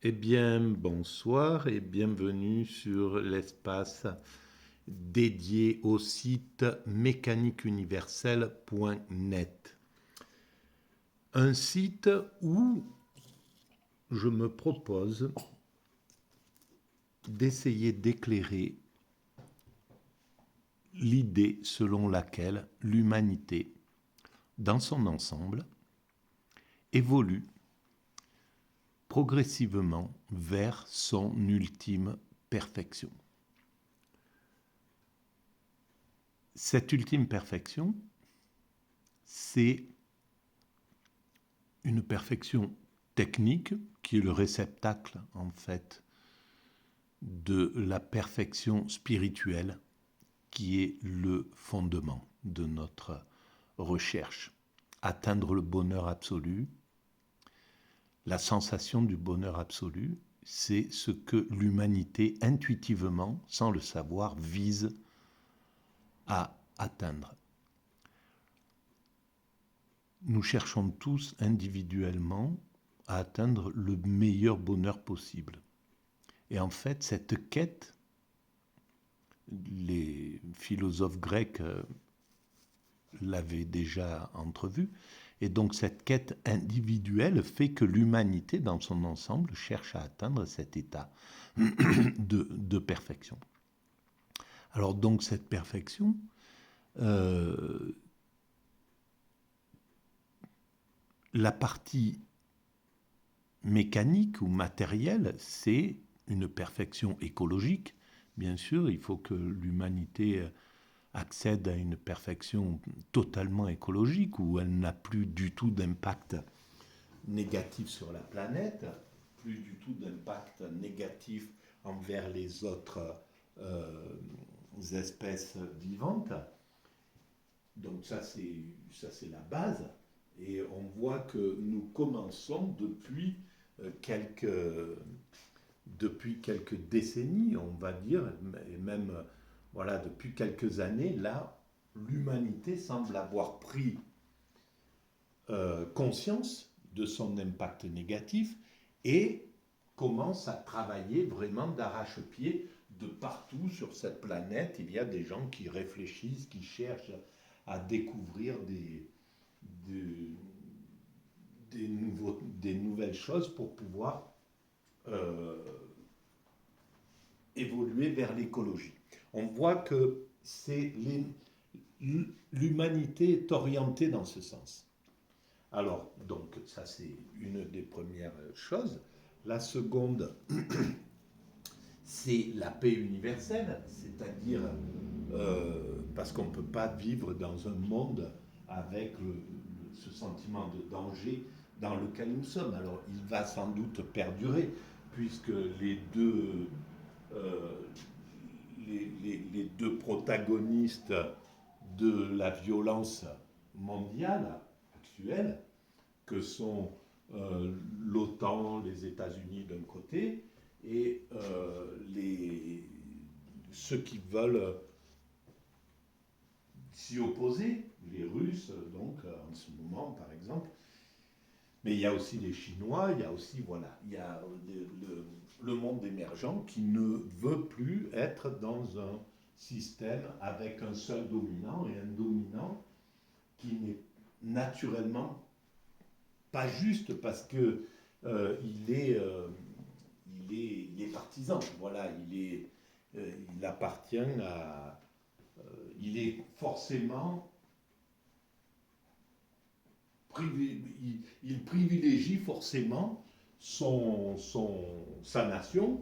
Eh bien, bonsoir et bienvenue sur l'espace dédié au site mécaniqueuniverselle.net. Un site où je me propose d'essayer d'éclairer l'idée selon laquelle l'humanité, dans son ensemble, évolue progressivement vers son ultime perfection. Cette ultime perfection, c'est une perfection technique qui est le réceptacle en fait de la perfection spirituelle qui est le fondement de notre recherche. Atteindre le bonheur absolu, la sensation du bonheur absolu, c'est ce que l'humanité intuitivement, sans le savoir, vise à atteindre. Nous cherchons tous individuellement à atteindre le meilleur bonheur possible. Et en fait, cette quête, les philosophes grecs l'avaient déjà entrevue, et donc cette quête individuelle fait que l'humanité dans son ensemble cherche à atteindre cet état de perfection. Alors donc cette perfection, la partie mécanique ou matérielle, c'est une perfection écologique. Bien sûr, il faut que l'humanité accède à une perfection totalement écologique où elle n'a plus du tout d'impact négatif sur la planète, plus du tout d'impact négatif envers les autres euh, espèces vivantes. Donc ça c'est la base. Et on voit que nous commençons depuis quelques décennies, on va dire, et même voilà, depuis quelques années, là, l'humanité semble avoir pris conscience de son impact négatif et commence à travailler vraiment d'arrache-pied de partout sur cette planète. Il y a des gens qui réfléchissent, qui cherchent à découvrir des, des nouvelles choses pour pouvoir euh, évoluer vers l'écologie. On voit que l'humanité est orientée dans ce sens. Alors, donc, ça c'est une des premières choses. La seconde, c'est la paix universelle, c'est-à-dire parce qu'on ne peut pas vivre dans un monde avec ce sentiment de danger dans lequel nous sommes. Alors, il va sans doute perdurer, puisque euh, les deux protagonistes de la violence mondiale actuelle, que sont l'OTAN, les États-Unis d'un côté, et ceux qui veulent s'y opposer, les Russes, donc en ce moment par exemple. Mais il y a aussi les Chinois, il y a aussi, voilà, il y a le monde émergent qui ne veut plus être dans un système avec un seul dominant et un dominant qui n'est naturellement pas juste parce que il est, il est partisan. Voilà, il appartient à, il est forcément, il privilégie forcément sa nation,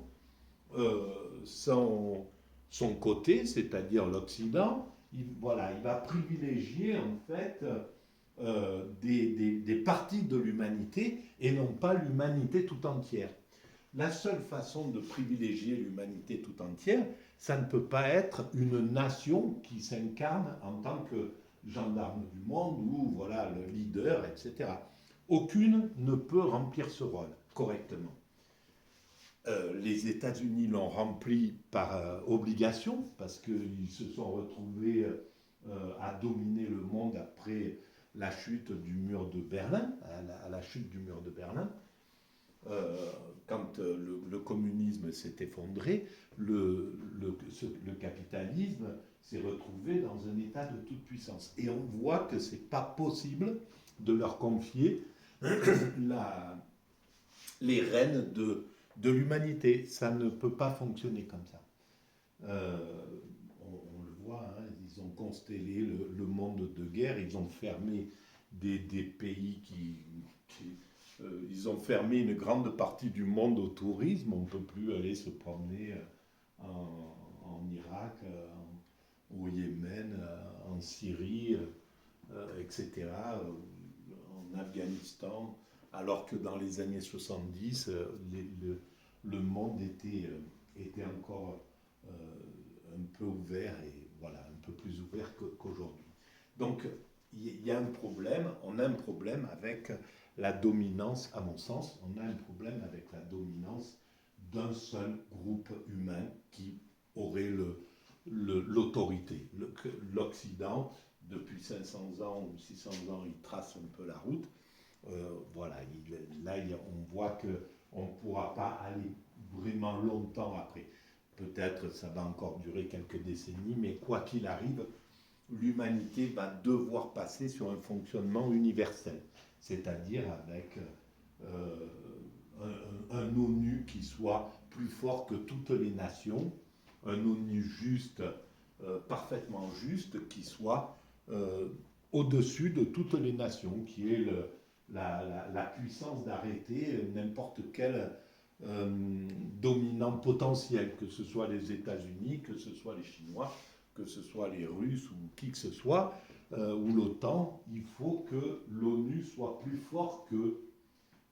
euh, son, son côté, c'est-à-dire l'Occident. Voilà, il va privilégier en fait des parties de l'humanité et non pas l'humanité tout entière. La seule façon de privilégier l'humanité tout entière, ça ne peut pas être une nation qui s'incarne en tant que gendarme du monde ou voilà le leader, etc. Aucune ne peut remplir ce rôle correctement. Les États-Unis l'ont rempli par obligation parce qu'ils se sont retrouvés à dominer le monde après la chute du mur de Berlin, à la chute du mur de Berlin, euh, quand quand le communisme s'est effondré, le capitalisme s'est retrouvé dans un état de toute puissance. Et on voit que ce n'est pas possible de leur confier les rênes de l'humanité. Ça ne peut pas fonctionner comme ça. On le voit, hein, ils ont constellé le monde de guerre, ils ont fermé des pays ils ont fermé une grande partie du monde au tourisme. On ne peut plus aller se promener en Irak, au Yémen, en Syrie, etc., en Afghanistan, alors que dans les années 70, le monde était encore un peu ouvert, et voilà, un peu plus ouvert qu'aujourd'hui. Donc, il y a un problème, on a un problème avec la dominance, à mon sens, on a un problème avec la dominance d'un seul groupe humain qui aurait l'autorité. L'Occident, depuis 500 ans ou 600 ans, il trace un peu la route. Voilà, on voit qu'on ne pourra pas aller vraiment longtemps après. Peut-être ça va encore durer quelques décennies, mais quoi qu'il arrive, l'humanité va devoir passer sur un fonctionnement universel, c'est-à-dire avec un ONU qui soit plus fort que toutes les nations, un ONU juste, parfaitement juste, qui soit au-dessus de toutes les nations, qui ait la puissance d'arrêter n'importe quel dominant potentiel, que ce soit les États-Unis, que ce soit les Chinois, que ce soit les Russes ou qui que ce soit, ou l'OTAN. Il faut que l'ONU soit plus fort que,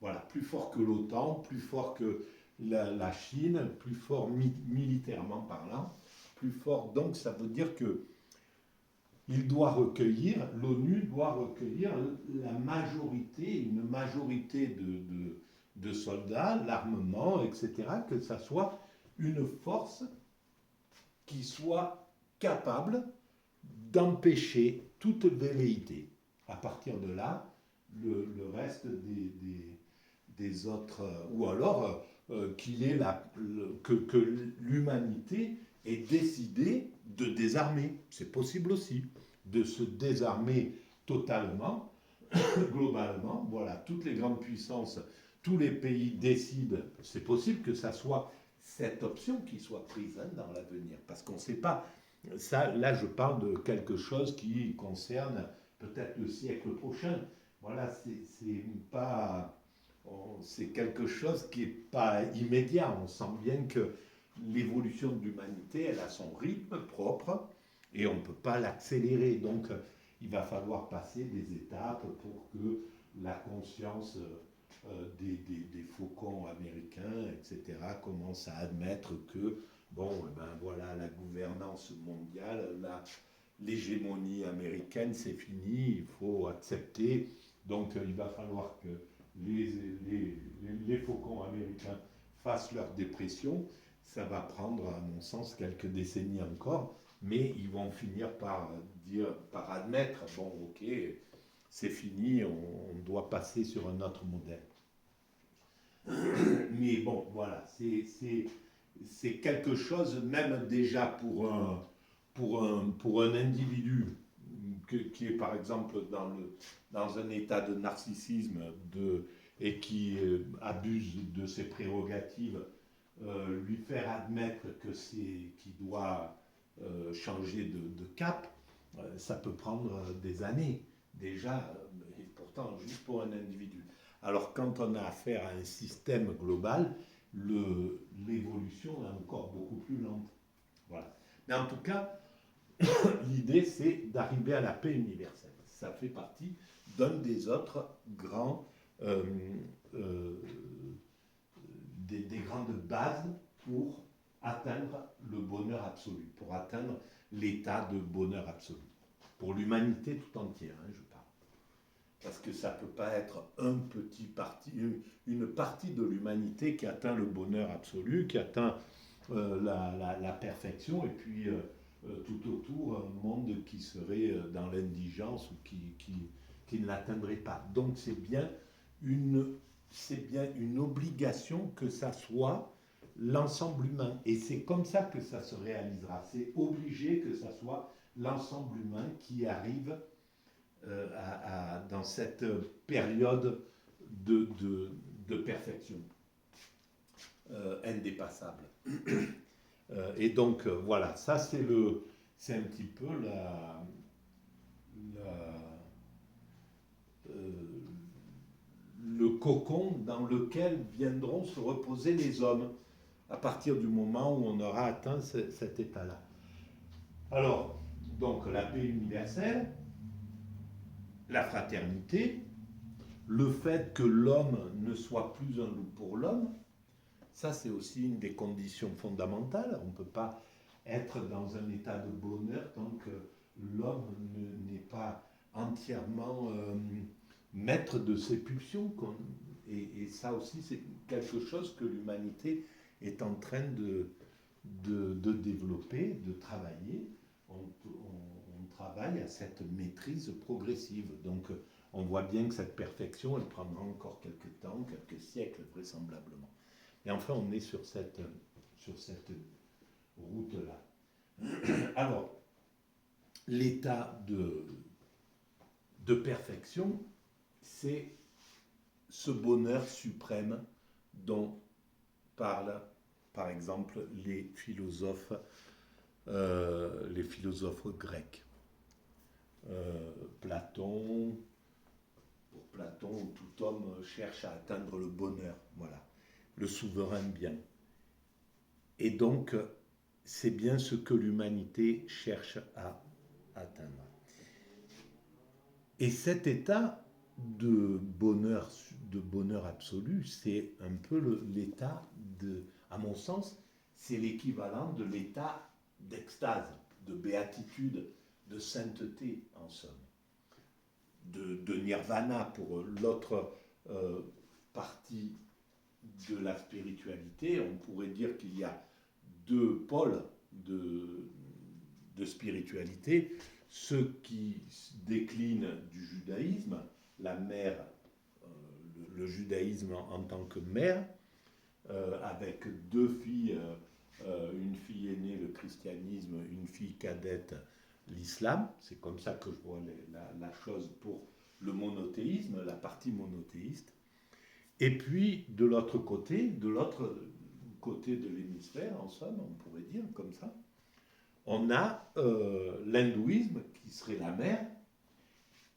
voilà, plus fort que l'OTAN, plus fort que la Chine, plus fort militairement parlant, plus fort. Donc ça veut dire que l'ONU doit recueillir la majorité, une majorité de soldats, l'armement, etc., que ça soit une force qui soit capable d'empêcher toute velléité. À partir de là, le reste des autres, ou alors que l'humanité ait décidé de désarmer. C'est possible aussi, de se désarmer totalement, globalement. Voilà, toutes les grandes puissances, tous les pays décident. C'est possible que ça soit cette option qui soit prise dans l'avenir, parce qu'on ne sait pas. Ça, là, je parle de quelque chose qui concerne peut-être le siècle prochain. Voilà, c'est quelque chose qui n'est pas immédiat. On sent bien que l'évolution de l'humanité, elle a son rythme propre et on ne peut pas l'accélérer. Donc, il va falloir passer des étapes pour que la conscience des faucons américains, etc., commence à admettre que, bon, ben voilà, la gouvernance mondiale, l'hégémonie américaine, c'est fini, il faut accepter. Donc, il va falloir que les faucons américains fassent leur dépression. Ça va prendre, à mon sens, quelques décennies encore, mais ils vont finir par admettre, bon, ok, c'est fini, on doit passer sur un autre modèle. Mais bon, voilà, c'est quelque chose, même déjà pour un individu qui est par exemple dans un état de narcissisme et qui abuse de ses prérogatives, lui faire admettre qu'il doit changer de cap, ça peut prendre des années déjà, et pourtant juste pour un individu. Alors quand on a affaire à un système global, l'évolution est encore beaucoup plus lente. Voilà. Mais en tout cas, l'idée c'est d'arriver à la paix universelle. Ça fait partie d'un des autres grands des grandes bases pour atteindre le bonheur absolu, pour atteindre l'état de bonheur absolu. Pour l'humanité tout entière, hein, je parle. Parce que ça ne peut pas être une partie de l'humanité qui atteint le bonheur absolu, qui atteint la perfection, et puis tout autour un monde qui serait dans l'indigence ou qui ne l'atteindrait pas. Donc c'est bien une c'est bien une obligation que ça soit l'ensemble humain. Et c'est comme ça que ça se réalisera. C'est obligé que ça soit l'ensemble humain qui arrive dans cette période de perfection indépassable. Et donc, voilà, ça c'est un petit peu euh, le cocon dans lequel viendront se reposer les hommes à partir du moment où on aura atteint cet état-là. Alors, donc la paix universelle, la fraternité, le fait que l'homme ne soit plus un loup pour l'homme, ça c'est aussi une des conditions fondamentales. On ne peut pas être dans un état de bonheur tant que l'homme n'est pas entièrement maître de ses pulsions. Et ça aussi c'est quelque chose que l'humanité est en train de développer, de travailler. On travaille à cette maîtrise progressive. Donc on voit bien que cette perfection, elle prendra encore quelques temps, quelques siècles vraisemblablement. Et enfin, on est sur cette route-là. Alors, l'état de perfection, c'est ce bonheur suprême dont parlent, par exemple, les philosophes grecs. Platon, pour Platon, tout homme cherche à atteindre le bonheur, voilà, le souverain bien. Et donc, c'est bien ce que l'humanité cherche à atteindre. Et cet état de bonheur absolu, c'est un peu l'état à mon sens, c'est l'équivalent de l'état d'extase, de béatitude, de sainteté en somme, de nirvana pour l'autre partie de la spiritualité. On pourrait dire qu'il y a deux pôles de spiritualité, ceux qui déclinent du judaïsme, la mère, le judaïsme en tant que mère, avec deux filles, une fille aînée, le christianisme, une fille cadette, l'islam. C'est comme ça que je vois la chose pour le monothéisme, la partie monothéiste. Et puis, de l'autre côté de l'hémisphère, en somme, on pourrait dire comme ça, on a l'hindouisme qui serait la mère,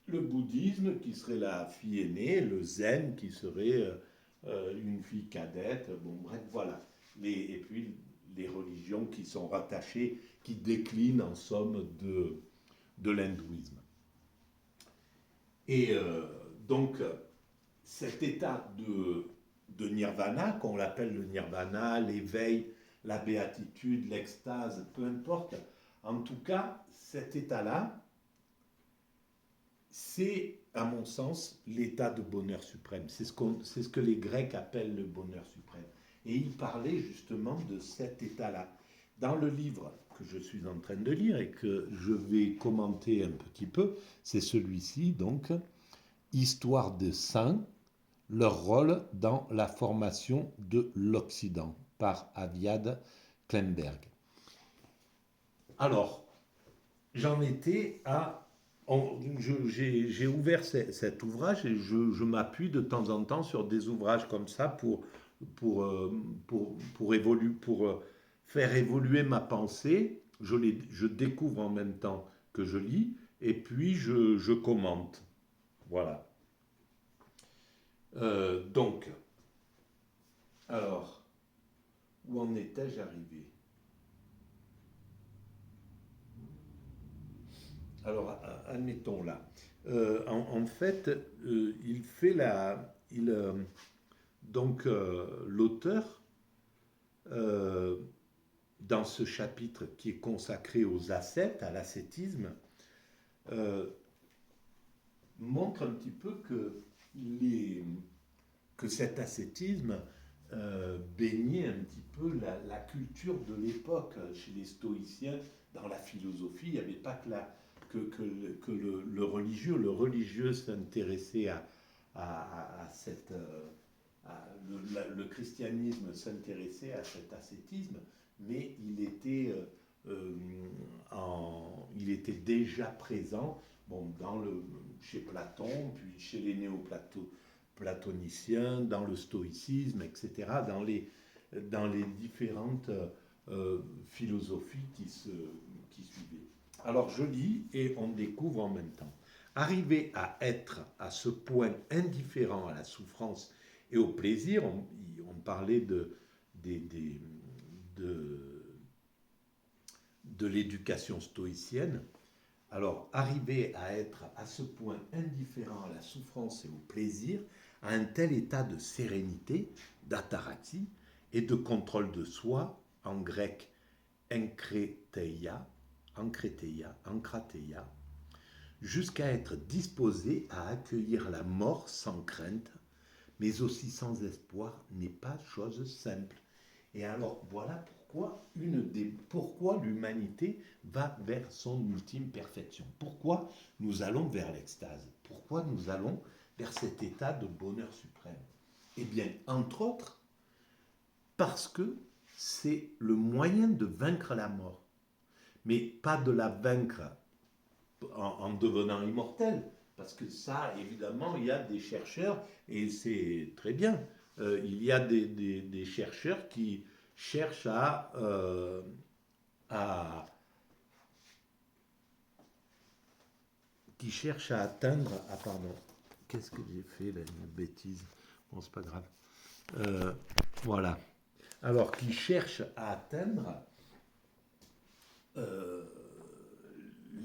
le bouddhisme qui serait la fille aînée, le zen qui serait une fille cadette, bon bref, voilà. Et puis les religions qui sont rattachées, qui déclinent en somme de l'hindouisme. Et donc, cet état de nirvana, qu'on l'appelle le nirvana, l'éveil, la béatitude, l'extase, peu importe, en tout cas, cet état-là, c'est, à mon sens, l'état de bonheur suprême. C'est ce que les Grecs appellent le bonheur suprême. Et ils parlaient justement de cet état-là. Dans le livre que je suis en train de lire et que je vais commenter un petit peu, c'est celui-ci, donc, Histoire des saints, leur rôle dans la formation de l'Occident, par Aviad Klemberg. Alors, j'en étais à... J'ai ouvert cet ouvrage et je m'appuie de temps en temps sur des ouvrages comme ça pour faire évoluer ma pensée. Je découvre en même temps que je lis et puis je commente. Voilà. Donc, alors, où en étais-je arrivé? Alors, admettons là. En fait, il fait l'auteur, dans ce chapitre qui est consacré aux ascètes, à l'ascétisme, montre un petit peu que cet ascétisme baignait un petit peu la culture de l'époque. Chez les stoïciens, dans la philosophie, il n'y avait pas que le religieux. Le religieux s'intéressait à cette le christianisme s'intéressait à cet ascétisme, mais il était déjà présent bon, chez Platon, puis chez les néoplatoniciens, dans le stoïcisme, etc., dans les différentes philosophies qui suivaient. Alors je lis et on découvre en même temps. Arriver à être à ce point indifférent à la souffrance et au plaisir, on parlait de l'éducation stoïcienne. Alors, arriver à être à ce point indifférent à la souffrance et au plaisir, à un tel état de sérénité, d'ataraxie et de contrôle de soi, en grec enkrateia, jusqu'à être disposé à accueillir la mort sans crainte, mais aussi sans espoir, n'est pas chose simple. Et alors, voilà pourquoi l'humanité va vers son ultime perfection. Pourquoi nous allons vers l'extase. Pourquoi nous allons vers cet état de bonheur suprême. Eh bien, entre autres, parce que c'est le moyen de vaincre la mort. Mais pas de la vaincre en devenant immortel, parce que ça, évidemment, il y a des chercheurs, et c'est très bien, il y a des chercheurs qui cherchent qui cherchent à atteindre... Ah pardon, qu'est-ce que j'ai fait là, une bêtise. Bon, c'est pas grave. Voilà. Alors, qui cherchent à atteindre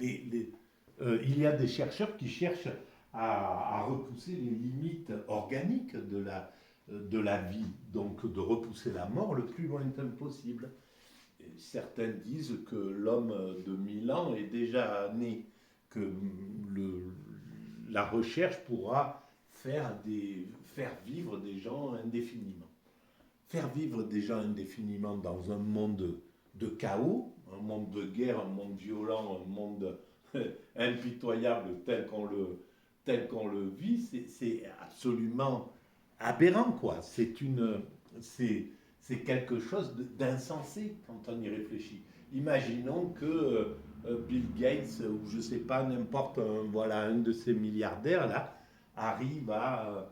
il y a des chercheurs qui cherchent à repousser les limites organiques de la vie, donc de repousser la mort le plus lointain possible. Et certains disent que l'homme de 1000 ans est déjà né, que la recherche pourra faire vivre des gens indéfiniment. Faire vivre des gens indéfiniment dans un monde de chaos, un monde de guerre, un monde violent, un monde impitoyable tel qu'on le vit, c'est absolument aberrant, quoi. C'est quelque chose d'insensé quand on y réfléchit. Imaginons que Bill Gates, ou je sais pas, n'importe, un de ces milliardaires là, arrive à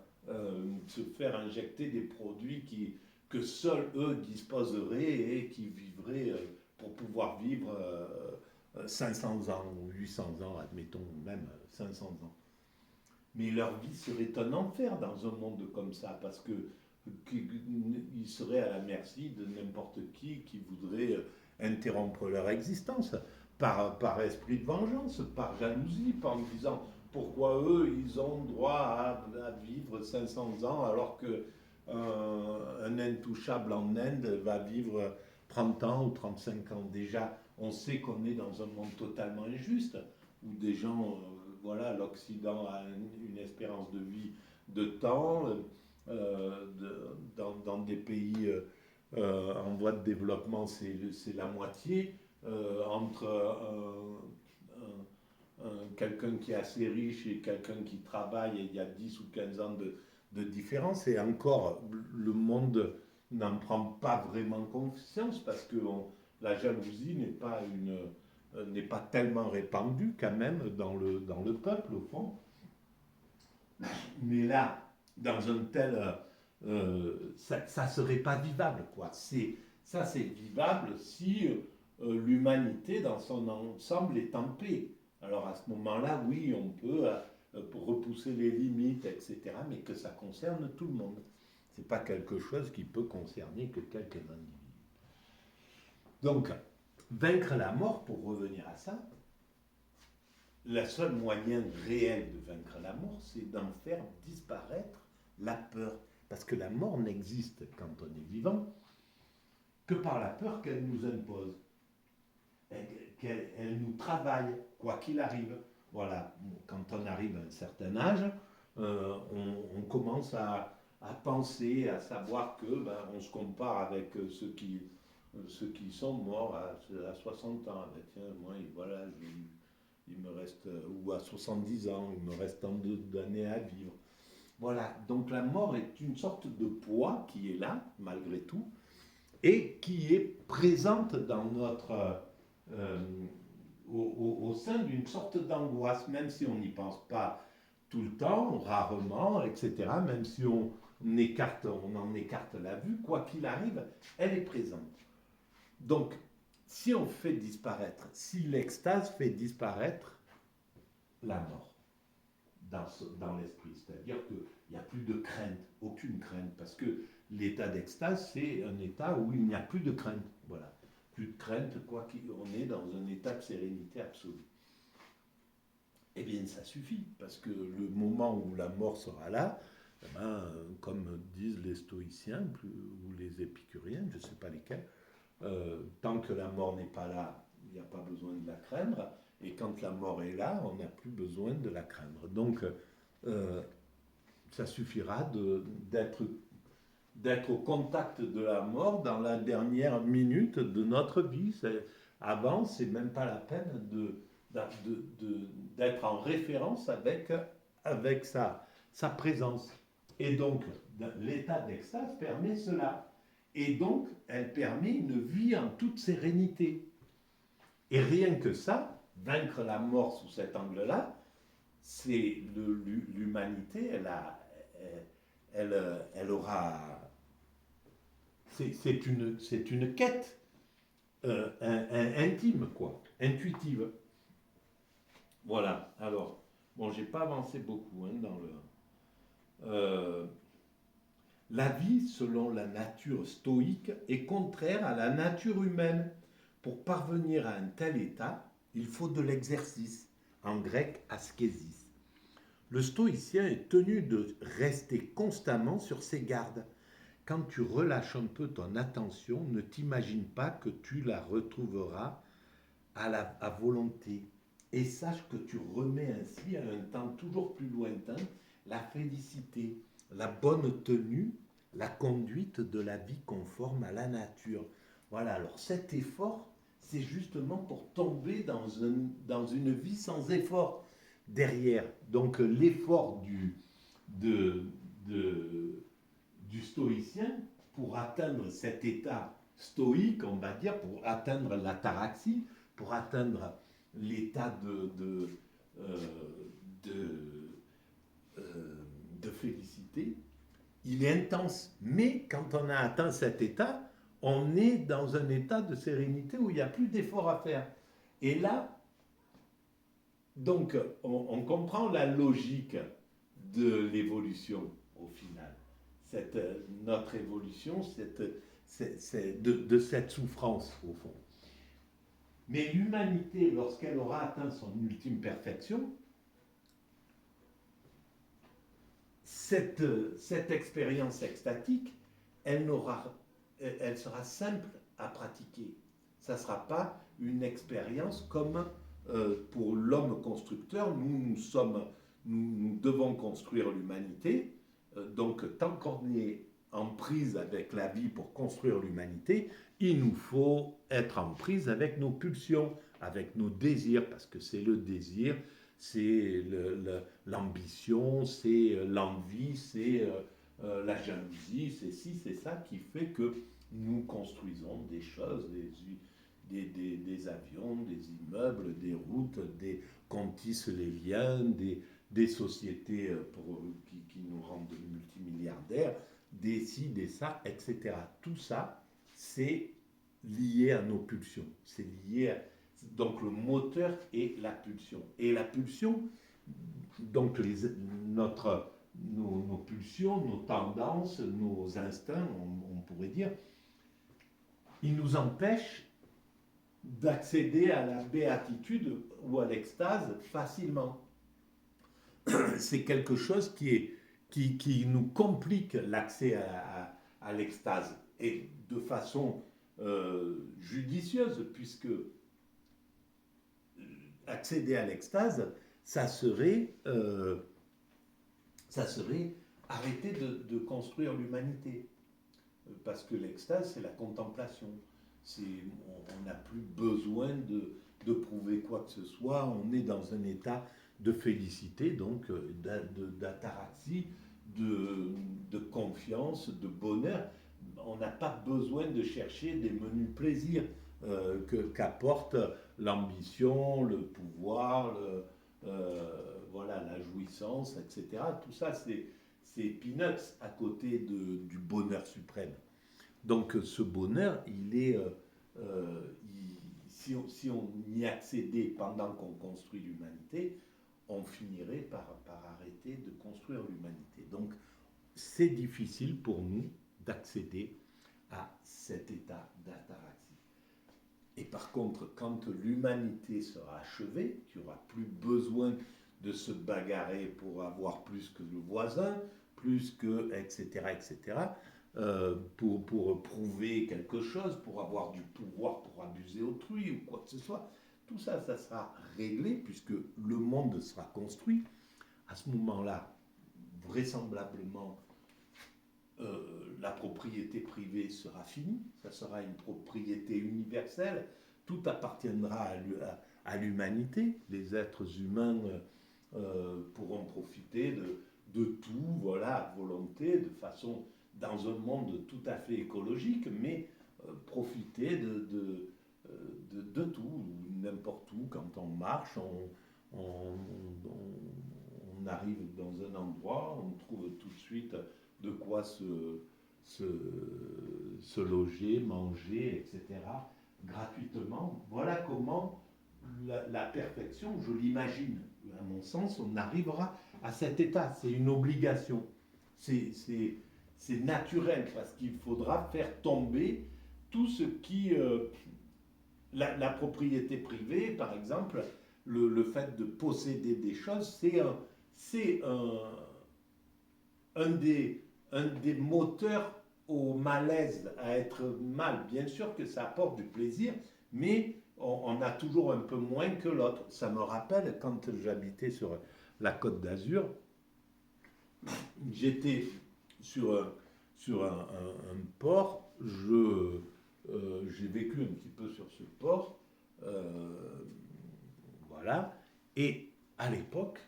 se faire injecter des produits que seuls eux disposeraient et qui vivraient pour pouvoir vivre 500 ans ou 800 ans, admettons même 500 ans. Mais leur vie serait un enfer dans un monde comme ça, parce qu'ils seraient à la merci de n'importe qui voudrait interrompre leur existence par esprit de vengeance, par jalousie, par en disant pourquoi eux, ils ont droit à vivre 500 ans alors que un intouchable en Inde va vivre 30 ans ou 35 ans. Déjà, on sait qu'on est dans un monde totalement injuste, où des gens, l'Occident a une espérance de vie de temps, dans des pays en voie de développement, c'est la moitié. Entre quelqu'un qui est assez riche et quelqu'un qui travaille, il y a 10 ou 15 ans de différence, et encore, le monde n'en prend pas vraiment conscience parce que la jalousie n'est pas tellement répandue quand même dans le peuple au fond. Mais là, dans un tel... ça serait pas vivable, quoi. Ça, c'est vivable si l'humanité dans son ensemble est en paix. Alors à ce moment-là, oui, on peut repousser les limites, etc., mais que ça concerne tout le monde. C'est pas quelque chose qui peut concerner que quelques individus. Donc, vaincre la mort, pour revenir à ça, le seul moyen réel de vaincre la mort, c'est d'en faire disparaître la peur. Parce que la mort n'existe quand on est vivant que par la peur qu'elle nous impose. Elle nous travaille, quoi qu'il arrive. Voilà, quand on arrive à un certain âge, on commence à penser, à savoir que on se compare avec ceux qui sont morts à 60 ans. Ben, tiens, moi, voilà, il me reste, ou à 70 ans, il me reste tant d'années à vivre. Voilà, donc la mort est une sorte de poids qui est là, malgré tout, et qui est présente dans notre, euh, au sein d'une sorte d'angoisse, même si on n'y pense pas tout le temps, rarement, etc., même si on en écarte la vue, quoi qu'il arrive, elle est présente. Donc, si on fait disparaître, si l'extase fait disparaître la mort dans l'esprit, c'est-à-dire qu'il n'y a plus de crainte, aucune crainte, parce que l'état d'extase, c'est un état où il n'y a plus de crainte. Voilà. Plus de crainte, quoi qu'on est dans un état de sérénité absolue. Eh bien, ça suffit, parce que le moment où la mort sera là, eh ben, comme disent les stoïciens ou les épicuriens, je ne sais pas lesquels, tant que la mort n'est pas là, il n'y a pas besoin de la craindre, et quand la mort est là, on n'a plus besoin de la craindre. Donc, euh, ça suffira d'être au contact de la mort dans la dernière minute de notre vie. Avant, c'est même pas la peine d'être en référence avec sa présence. Et donc, l'état d'extase permet cela. Et donc, elle permet une vie en toute sérénité. Et rien que ça, vaincre la mort sous cet angle-là, c'est l'humanité, elle aura. C'est une quête intime, quoi, intuitive. Voilà. Alors, bon, j'ai pas avancé beaucoup dans le. Euh, la vie, selon la nature stoïque, est contraire à la nature humaine. Pour parvenir à un tel état, il faut de l'exercice, en grec askésis. Le stoïcien est tenu de rester constamment sur ses gardes. Quand tu relâches un peu ton attention, ne t'imagine pas que tu la retrouveras à volonté. Et sache que tu remets ainsi à un temps toujours plus lointain la félicité, la bonne tenue, la conduite de la vie conforme à la nature. Voilà, alors cet effort, c'est justement pour tomber dans une vie sans effort derrière. Donc l'effort de, de, du stoïcien pour atteindre cet état stoïque, on va dire, pour atteindre l'ataraxie, pour atteindre l'état euh, de, de félicité, il est intense. Mais quand on a atteint cet état, on est dans un état de sérénité où il n'y a plus d'effort à faire. Et là, donc, on comprend la logique de l'évolution au final. Notre évolution, c'est de cette souffrance au fond. Mais l'humanité, lorsqu'elle aura atteint son ultime perfection, cette expérience extatique, elle sera simple à pratiquer. Ça ne sera pas une expérience comme pour l'homme constructeur. Nous devons construire l'humanité. Donc, tant qu'on est en prise avec la vie pour construire l'humanité, il nous faut être en prise avec nos pulsions, avec nos désirs, parce que c'est le désir, c'est l'ambition, c'est l'envie, c'est la jalousie, c'est ci, c'est ça qui fait que nous construisons des choses, des avions, des immeubles, des routes, qu'on tisse les liens, des sociétés qui nous rendent multimilliardaires, des ci, des ça, etc. Tout ça, c'est lié à nos pulsions. C'est lié à, donc le moteur est la pulsion. Et la pulsion, donc nos pulsions, nos tendances, nos instincts, on pourrait dire, ils nous empêchent d'accéder à la béatitude ou à l'extase facilement. C'est quelque chose qui nous complique l'accès à l'extase et de façon judicieuse, puisque accéder à l'extase, ça serait arrêter de construire l'humanité. Parce que l'extase, c'est la contemplation. On n'a plus besoin de prouver quoi que ce soit. On est dans un état de félicité, donc d'ataraxie, de confiance, de bonheur. On n'a pas besoin de chercher des menus plaisirs qu'apporte l'ambition, le pouvoir, voilà, la jouissance, etc. Tout ça, c'est peanuts à côté du bonheur suprême. Donc ce bonheur, il est, si on y accédait pendant qu'on construit l'humanité, on finirait par arrêter de construire l'humanité. Donc c'est difficile pour nous d'accéder à cet état d'ataraxie. Et par contre, quand l'humanité sera achevée, qu'il n'y aura plus besoin de se bagarrer pour avoir plus que le voisin, plus que, etc., etc., pour prouver quelque chose, pour avoir du pouvoir, pour abuser autrui ou quoi que ce soit, tout ça, ça sera réglé puisque le monde sera construit. À ce moment-là, vraisemblablement, la propriété privée sera finie, ça sera une propriété universelle, tout appartiendra à l'humanité, les êtres humains pourront profiter de tout, voilà, à volonté, de façon, dans un monde tout à fait écologique, mais profiter de tout, n'importe où, quand on marche, on arrive dans un endroit, on trouve tout de suite de quoi se loger, manger, etc., gratuitement. Voilà comment la perfection, je l'imagine, à mon sens, on arrivera à cet état. C'est une obligation. C'est naturel parce qu'il faudra faire tomber tout ce qui... la propriété privée, par exemple, le fait de posséder des choses, c'est un des moteurs au malaise, à être mal. Bien sûr que ça apporte du plaisir, mais on a toujours un peu moins que l'autre. Ça me rappelle quand j'habitais sur la Côte d'Azur, j'étais sur un port, j'ai vécu un petit peu sur ce port, voilà, et à l'époque,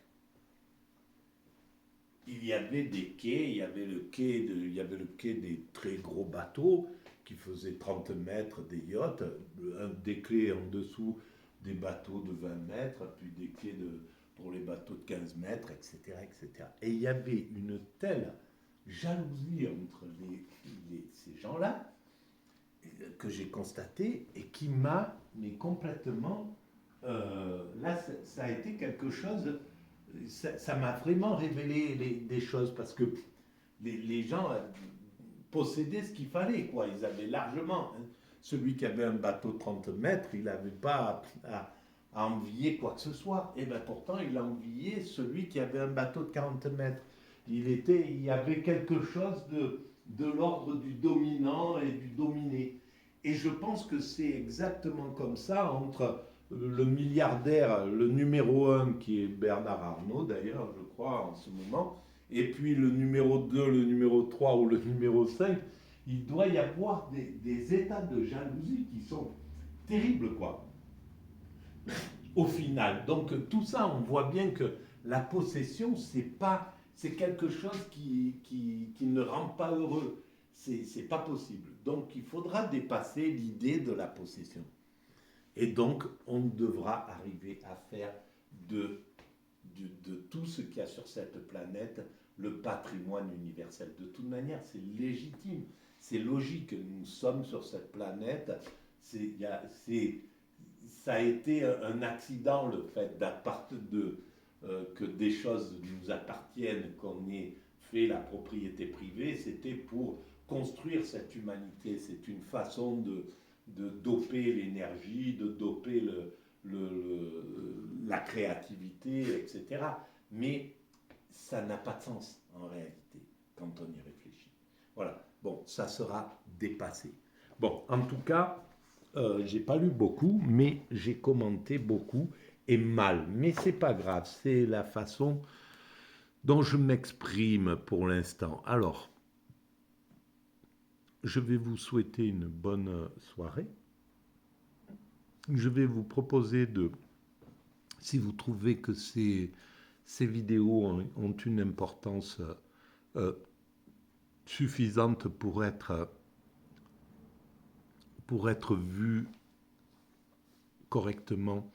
il y avait des quais, il y avait le quai des très gros bateaux qui faisaient 30 mètres, des yachts, des quais en dessous des bateaux de 20 mètres, puis des quais pour les bateaux de 15 mètres, etc., etc. Et il y avait une telle jalousie entre ces gens-là que j'ai constaté et qui m'a complètement... là, ça a été quelque chose... Ça m'a vraiment révélé des choses parce que les gens possédaient ce qu'il fallait, quoi. Ils avaient largement. Hein. Celui qui avait un bateau de 30 mètres, il n'avait pas à envier quoi que ce soit. Et bien pourtant, il enviait celui qui avait un bateau de 40 mètres. Il y avait quelque chose de l'ordre du dominant et du dominé. Et je pense que c'est exactement comme ça entre le milliardaire, le numéro 1, qui est Bernard Arnault d'ailleurs, je crois, en ce moment, et puis le numéro 2, le numéro 3 ou le numéro 5, il doit y avoir des états de jalousie qui sont terribles, quoi, au final. Donc tout ça, on voit bien que la possession, c'est quelque chose qui ne rend pas heureux. C'est pas possible. Donc il faudra dépasser l'idée de la possession. Et donc, on devra arriver à faire de tout ce qu'il y a sur cette planète le patrimoine universel. De toute manière, c'est légitime, c'est logique. Nous sommes sur cette planète. Ça a été un accident, le fait que des choses nous appartiennent, qu'on ait fait la propriété privée. C'était pour construire cette humanité. C'est une façon de doper l'énergie, de doper la créativité, etc. Mais ça n'a pas de sens en réalité quand on y réfléchit. Voilà, bon, ça sera dépassé. Bon, en tout cas, j'ai pas lu beaucoup, mais j'ai commenté beaucoup et mal. Mais c'est pas grave, c'est la façon dont je m'exprime pour l'instant. Alors, je vais vous souhaiter une bonne soirée. Je vais vous proposer si vous trouvez que ces vidéos ont une importance euh, suffisante pour être vue correctement.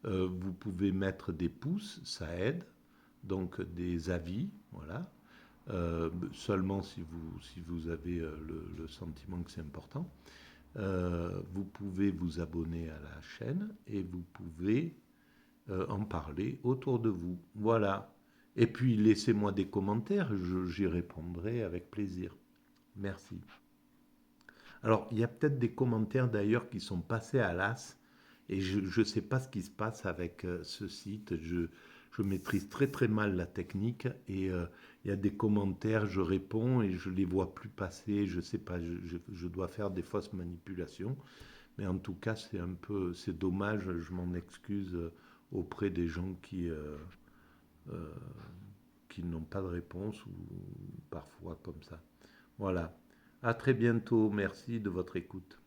Vous pouvez mettre des pouces, ça aide, donc des avis, voilà. Seulement si vous avez le sentiment que c'est important. Vous pouvez vous abonner à la chaîne et vous pouvez en parler autour de vous. Voilà. Et puis laissez-moi des commentaires, j'y répondrai avec plaisir. Merci. Alors, il y a peut-être des commentaires d'ailleurs qui sont passés à l'as et je ne sais pas ce qui se passe avec ce site. Je maîtrise très très mal la technique et il y a des commentaires, je réponds et je les vois plus passer. Je sais pas, je dois faire des fausses manipulations. Mais en tout cas, c'est dommage. Je m'en excuse auprès des gens euh, qui n'ont pas de réponse ou parfois comme ça. Voilà. À très bientôt. Merci de votre écoute.